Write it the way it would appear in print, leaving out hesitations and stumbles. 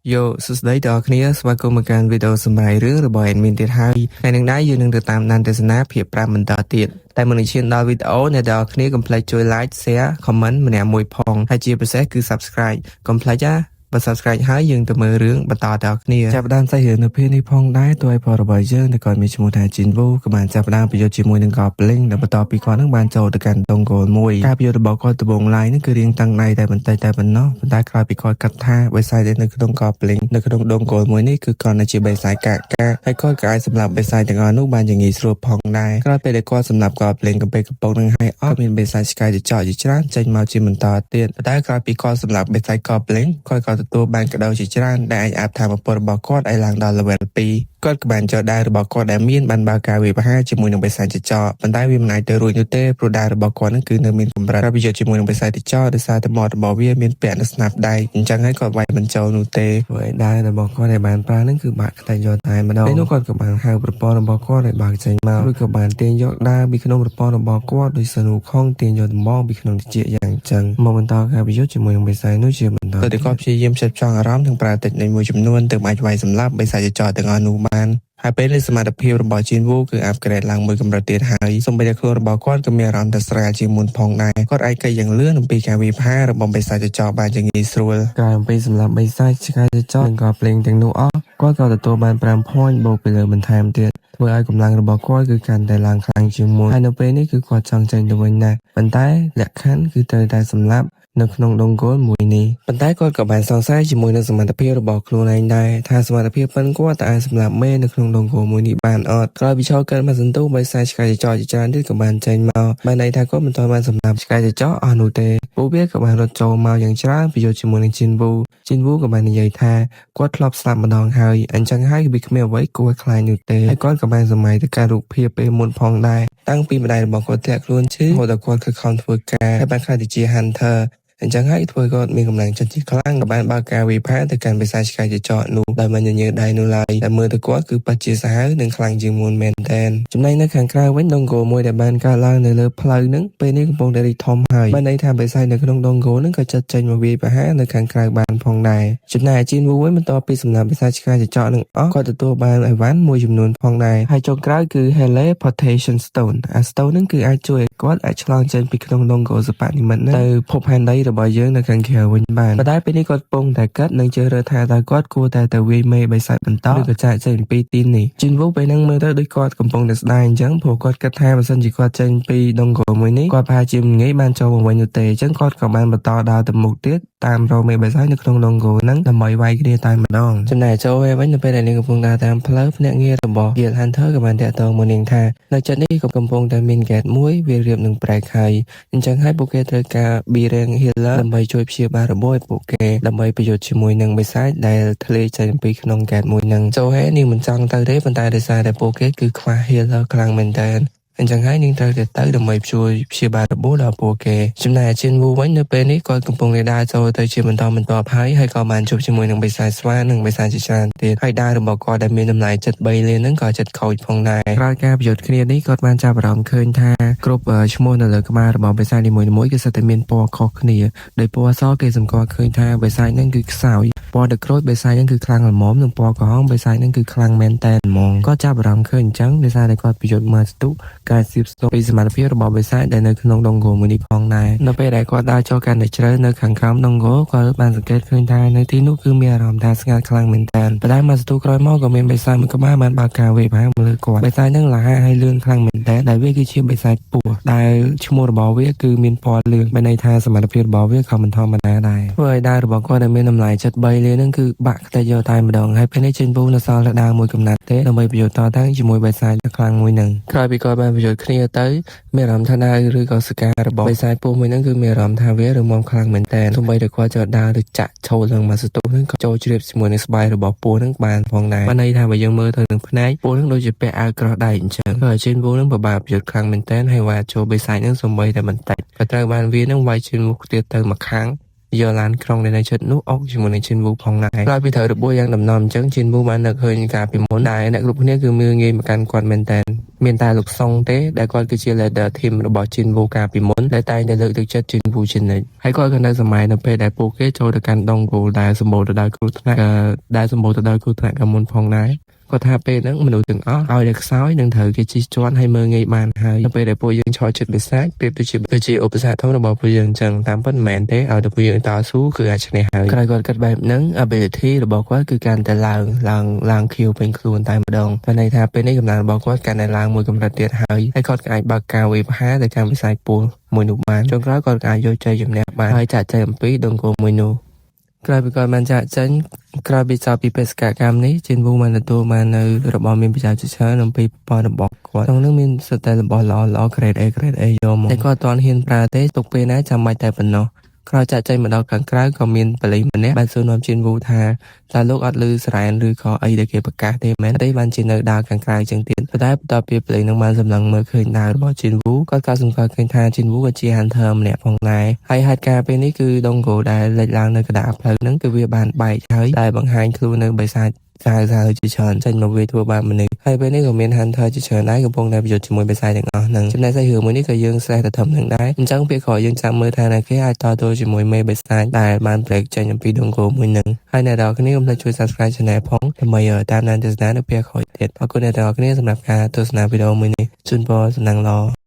Yo, so today theគ្នាស្វាគមន៍មកកាន់វីដេអូសម្រាប់រឿងរបស់ admin ទៀតហើយថ្ងៃនេះដែរយើងនឹងទៅតាមដានទស្សនាភាព5បន្តទៀតតែមុននឹងឈានដល់វីដេអូអ្នកទាំងអស់គ្នាកុំភ្លេចជួយ like share comment ម្នាក់មួយផងហើយជាពិសេសគឺ subscribe កុំភ្លេចណាបើ subscribe ហើយយើងទៅមើលរឿងបន្តតទៅគ្នាចាប់ផ្ដើមសាច់រឿងនៅពេលនេះផងដែរទោះឲ្យផលរបស់យើងតែគាត់មានឈ្មោះថា Jinwoo ក៏បានចាប់ផ្ដើមប្រយុទ្ធជាមួយនឹង Goblin ដែលបន្ទាប់ពីគាត់នឹងបានចូលទៅកាន់ដងគោលមួយការប្រយុទ្ធរបស់គាត់ដំបូងឡើយនឹងគឺរៀងតាំងដៃតែបន្តិចតែប៉ុណ្ណោះប៉ុន្តែក្រោយពីគាត់កាត់ថាបិសាចនៅក្នុង Goblin នៅក្នុងដងគោលមួយនេះគឺគាត់នៅជាបិសាចកាហើយគាត់ក៏អាចសម្លាប់បិសាចទាំងអស់នោះបានយ៉ាងងាយស្រួលផងដែរក្រោយពេលដែលគាត់សម្លាប់ Goblin កំពេចកំពងនឹងហើយអត់មានបិសាចឆ្កែចចជាច្រើនចេញមកជាបន្តទៀតប៉ុន្តែក្រោយពីគាត់សម្លាប់បិសាច Goblin គាត់ក៏ទទួលបានក្តៅជាច្រើនដែលអាចអាប់ថាមពលរបស់គាត់ឲ្យឡើងដល់ level 2គាត់ក៏បានចោលដាវរបស់គាត់ដែលមានបានបើកការវាយប្រហារជាមួយនឹងបិសាចចចប៉ុន្តែវាមិនអាចទៅរួចនោះទេព្រោះដាវរបស់គាត់នឹងគឺនៅមានកម្រិតប្រយុទ្ធជាមួយនឹងបិសាចចចដោយសារតែមាត់របស់វាមានពាក់នៅស្នាប់ដៃអញ្ចឹងហើយគាត់វាយមិនចូលនោះទេព្រោះឯដាវរបស់គាត់ដែលបានប្រើនឹងគឺបាក់ខ្ទេចយកតែម្ដងពេលនោះគាត់ក៏បានហៅប្រព័ន្ធរបស់គាត់ឲ្យបើកចេញមកឬក៏បានទាញយកដាវពីក្នុងប្រព័ន្ធរបស់គាត់ដោយសារនោះខំទាញយកដំបងពីក្នុងត្រចៀកយ៉ាងអញ្ចឹងមកបន្តការប្រយុទ្ធជាមួយនឹងបិសាចនោះជាបន្តទៅគាត់ព្យាយាមផ្ចិតផ្ចង់អារម្មណ៍ទាំងប្រើតិចនៃមួយចំនួនទើបអាចវាយសម្លាប់បិសាចចចទាំងអស់នោះបានហើយពេលនេះសមត្ថភាពរបស់ Jinwoo គឺអាប់ក្រេតឡើងមួយកម្រិតទៀតហើយសូម្បីតែខ្លួនរបស់គាត់ក៏មានអារម្មណ៍ថាស្រាលជាងមុនផងដែរគាត់អាចកិច្ចយ៉ាងលឿនអំពីការវាយប្រហាររបស់បិសាចចចបានយ៉ាងងាយស្រួលក្រោយអំពីសម្រាប់បិសាចឆ្កែចចនិងក៏ភ្លេងទាំងនោះអស់គាត់ក៏ទទួលបាន5 point បូកពីលើបន្ថែមទៀតធ្វើឲ្យកម្លាំងរបស់គាត់គឺកាន់តែឡើងខ្លាំងជាងមុនហើយនៅពេលនេះគឺគាត់ចង់ចេញទៅវិញណាស់ប៉ុន្តែលក្ខខណ្ឌគឺត្រូវតែសម្លាប់នៅក្នុងដងគោលមួយនេះប៉ុន្តែគាត់ក៏បានសង្ស័យជាមួយនឹងសមត្ថភាពរបស់ខ្លួនឯងដែរថាសមត្ថភាពប៉ុនគាត់តែអាចសម្លាប់មេនៅក្នុងដងគោលមួយនេះបានអត់ក្រោយពីឈរកើតមកសន្ទុះបិសាចឆ្កែចចជាច្រើនទៀតក៏បានចេញមកបានន័យថាគាត់មិនទាន់បានសម្លាប់ឆ្កែចចអស់នោះទេពួកវាក៏បានរត់ចូលមកយ៉ាងច្រើនប្រយុទ្ធជាមួយនឹង Jinwoo ក៏បាននិយាយថាគាត់ធ្លាប់ស្លាប់ម្ដងហើយអញ្ចឹងហើយវាគ្មានអ្វីគួរខ្លាចនោះទេហើយគាត់ក៏បានសម័យទៅការរូបភាពពេលមុនផងដែរតាំងពីម្ដាយរបស់គាត់ធ្លាក់ខ្លួនឈឺរហូតដល់គាត់ខិតខំធ្វើការហើយបានក្លាយទៅជា Hunterអញ្ចឹងហើយធ្វើគាត់មានកម្លាំងចិត្តជាខ្លាំងក៏បានបើកការវិផាទៅកាន់បិសាចឆ្កែចចនោះដោយមិនញញើដៃនោះឡើយតែមើលទៅគាត់គឺពិតជាសាហាវនិងខ្លាំងជាងមុនមែនទែនចំណែកនៅខាងក្រៅវិញដងគោមួយដែលបានកើតឡើងនៅលើផ្លូវហ្នឹងពេលនេះកំពុងតែរីកធំហើយបានន័យថាបិសាចនៅក្នុងដងគោហ្នឹងក៏ចាត់ចេញមកវាយប្រហារនៅខាងក្រៅបានផងដែរចំណែក Jinwoo វិញបន្ទាប់ពីសម្លាប់បិសាចឆ្កែចចនឹងអស់គាត់ទទួលបានអីវ៉ាន់មួយចំនួនផងដែរហើយចុងក្រោយគឺ Teleportation Stone អា Stone ហ្នឹងគឺអាចជួយឲ្យគាត់អាចឆ្លងចេញពីក្នុងដងគោសបនិមិត្តហ្នឹងទៅភពផែនដីរបស់យើងនៅខាងក្រៅវិញបានប៉ុន្តែពេលនេះគាត់ពងតែកាត់នឹងជ្រើសរើសថាតើគាត់គួរតែទៅវាយមេបិសាចបន្តឬក៏ចាកចេញពីទីនេះ Jinwoo ពេលហ្នឹងមើលទៅដូចគាត់កំពុងតែស្ដាយអញ្ចឹងព្រោះគាត់គិតថាបើសិនជាគាត់ចេញពីដងគោលមួយនេះគាត់ប្រហែលជាមិនងាយបានចូលមកវិញនោះទេអញ្ចឹងគាត់ក៏បានបន្តដើរទៅមុខទៀតតាមរកមេបិសាចនៅក្នុងដងគោលហ្នឹងដើម្បីវាយគ្នាតែម្ដងចំណែកចូលវិញនៅពេលដែលនាងកំពុងដើរតាមផ្លូវភ្នាក់ងាររបស់ Guild Hunter ក៏បានតាក់ទងមកនាងថានៅចិត្តនេះក៏កំពុងតែមាន gate មួយវារៀបនឹងប្រែកហើយអញ្ចឹងហើយពួកគេត្រូវការ B-rank healer ដើម្បីជួយព្យាបាលរបួសឲ្យពួកគេដើម្បីប្រយុទ្ធជាមួយនឹងបិសាចដែលធ្លាយចេញពីក្នុង gate មួយហ្នឹងចូលហេនាងមិនចង់ទៅទេប៉ុន្តែដោយសារតែពួកគេគឺខ្វះ healer ខ្លាំងមែនតើអញ្ចឹងហើយនាងត្រូវទៅដើម្បីជួយព្យាបាលរបួសដល់ពួកគេចំណែក Jinwoo វិញនៅពេលនេះគាត់កំពុងតែដើរចូលទៅជាបន្តបន្ទាប់ហើយក៏បានជួបជាមួយនឹងបិសាចស្វានិងបិសាចជាច្រើនទៀតហើយដើររបស់គាត់ដែលមានតម្លៃចិត្ត3លានហ្នឹងក៏ចិត្តខូចផងដែរក្រោយការប្រយុទ្ធគ្នានេះគាត់បានចាប់អារម្មណ៍ឃើញថាគ្រប់ឈ្មោះនៅលើក្បាលរបស់បិសាចនីមួយៗគឺសុទ្ធតែមានពណ៌ខុសគ្នាដោយពណ៌អសគេសម្គាល់ឃើញថាបិសាចហ្នឹងគឺខ្សោយពណ៌ទឹកក្រូចបិសាចហ្នឹងគឺខ្លាំងល្មមនិងពណ៌ក្រហមបិសាចហ្នឹងគឺខ្លាំងមែនតែនហ្មងគាត់ចាប់អារម្មណ៍ឃើញអញ្ចឹងដោយសារតែគាត់ប្រយុទ្ធមកស្ទុះការសៀបស្ទប់ពីសមត្ថភាពរបស់បិសាចដែលនៅក្នុងដងគោលមួយនេះផងដែរនៅពេលដែលគាត់ដើរចូលកាន់តែជ្រៅនៅខាងក្រោមដងគោលគាត់បានសង្កេតឃើញថានៅទីនោះគឺមានអារម្មណ៍ថាស្ងាត់ខ្លាំងមែនតើប៉ុន្តែមកស្ទុះក្រោយមកក៏មានបិសាចមួយក្បាលបានបើកការវាយប្រហារមកលើគាត់បិសាចហ្នឹងលះហើយលឿនខ្លាំងមែនតើដែលវាគឺជាបិសាចពស់ដែលឈ្មោះរបស់វាគឺមានពណ៌លឿងមានន័យថាសមត្ថភាពរបស់វាក៏មិនធម្មតាដែរធ្វើឲ្យដើររបស់គាត់ដែលមានតម្លៃចិត្ត3លានហ្នឹងគឺបាក់ខ្ទេចយកតែម្ដងហើយពេលនេះJinwooនៅសល់តែដើរមួយកំណាត់ទេដើម្បីប្រយុទ្ធតតាំងជាមួយបិសាចដ៏ខ្លាំងមួយហ្នឹងក្រោយពីគាត់បានប្រយុទ្ធគ្នាទៅមានអារម្មណ៍ថាដើរឬក៏សការបស់បិសាចពស់មួយហ្នឹងគឺមានអារម្មណ៍ថាវារឹងមាំខ្លាំងមែនតើទោះបីតែគាត់ចោលដើរឬចាក់ឈោឡើងមកសន្ទុះហ្នឹងក៏ចូលជ្រាបជាមួយនឹងស្បែករបស់ពស់ហ្នឹងបានផងដែរបានន័យថាបើយើងមើលទៅនឹងភ្នែកពស់ហ្នឹងដូចជាពាក់អាវក្រោះដៃអញ្ចឹងហើយJinwooហ្នឹងពិបាកប្រយុទ្ធខ្លាំងមែនតើហើយវ៉ាចូលបិសាចហ្នឹងសំបីតែបន្តិចក៏ត្រូវបានវាហ្នឹងវាយJinwooទៀតទៅមកខាង យកឡានក្រុងដែលនៅជិតនោះអុកជាមួយនឹងឈិនវូផងដែរក្រោយពីត្រូវរបួសយ៉ាងដំណំអញ្ចឹងឈិនវូបាននឹកឃើញការពីមុនដែលអ្នកគ្រប់គ្នាគឺមើលងាយមកកាន់គាត់មែនតើមានតែលោកសុងទេដែលគាត់គឺជា leader team របស់ឈិនវូកាលពីមុនដែលតែងតែលើកទឹកចិត្តឈិនវូជានិច្ចហើយគាត់ក៏នៅសម័យនៅពេលដែលពួកគេចូលទៅកាន់ដងគោលដែលសម្បូរទៅដោយគ្រោះថ្នាក់ក៏មុនផងដែរគាត់ថាពេលហ្នឹងមនុស្សទាំងអស់ឲ្យតែខ្សោយនឹងត្រូវគេជិះជាន់ឲ្យមើលងាយបានហើយនៅពេលដែលពួកយើងឈរជិតបិសាចប្រៀបទៅជាឧបសគ្គធំរបស់ពួកយើងអញ្ចឹងតាមពិតមិនមែនទេឲ្យតែពួកយើងតស៊ូគឺអាចឈ្នះហើយក្រោយគាត់គិតបែបហ្នឹង ability របស់គាត់គឺកាន់តែឡើងខៀវពេញខ្លួនតែម្ដងតែន័យថាពេលនេះកម្លាំងរបស់គាត់កាន់តែឡើងមួយកម្រិតទៀតហើយគាត់ក៏អាចបើកការវាយប្រហារទៅកាន់វិស័យពូលមួយនោះបានចុងក្រោយគាត់ក៏អាចយកជ័យជំនះបានហើយចាក់ចែងអំពីដងគោមួយនោះក្រោយពីគាត់បានចាក់ចេញក្រោយពីសោពីបេសកកម្មនេះជិនវូបានទទួលបាននៅរបស់មានប្រជាជាច្រើនអំពីប្រព័ន្ធរបស់គាត់ក្នុងនោះមានសិតតែរបស់ល្អ grade A យកមកតែគាត់អត់ទាន់ហ៊ានប្រើទេទុកពេលណាចាំបាច់តែប៉ុណ្ណោះក្រោយចាក់ចេញមកដល់ខាងក្រៅក៏មានបលិម្នាក់បានសួរនាំជិនវូថាតើលោកអត់ឮសរ៉ែនឬក៏អីដែលគេប្រកាសទេមែនទេបានជានៅដើរខាងក្រៅចឹងទៀតប៉ុន្តែបន្ទាប់ពីបលិនឹងបានសម្លឹងមើលឃើញដើររបស់ជិនវូគាត់ក៏សង្កល់ឃើញថាជិនវូក៏ជា hunter ម្នាក់ផងដែរហើយហេតុការណ៍ពេលនេះគឺដងគោដែលលេចឡើងនៅកណ្ដាលផ្លូវហ្នឹងគឺវាបានបែកហើយតែបង្ហាញខ្លួននៅបិសាចសាវជាច្រើនចេញមកវាធ្វើបាបមនុស្សហើយពេលនេះក៏មាន hunter ជាច្រើនដែរកំពុងតែប្រយុទ្ធជាមួយបិសាចទាំងអស់ហ្នឹងចំណែកស្អីរឿងមួយនេះក៏យើងសេះតែធំនឹងដែរអញ្ចឹងពេលក្រោយយើងចាំមើលថាអ្នកគេអាចតទល់ជាមួយមេបិសាចដែលបាន break ចេញអំពីដងគោមួយហ្នឹងហើយអ្នកនរគ្នាកុំភ្លេចជួយ subscribe channel ផងដើម្បីតាមដានទស្សនានៅពេលក្រោយទៀតអរគុណអ្នកនរគ្នាសម្រាប់ការទស្សនាវីដេអូមួយនេះជូនពរសំណាងល្អ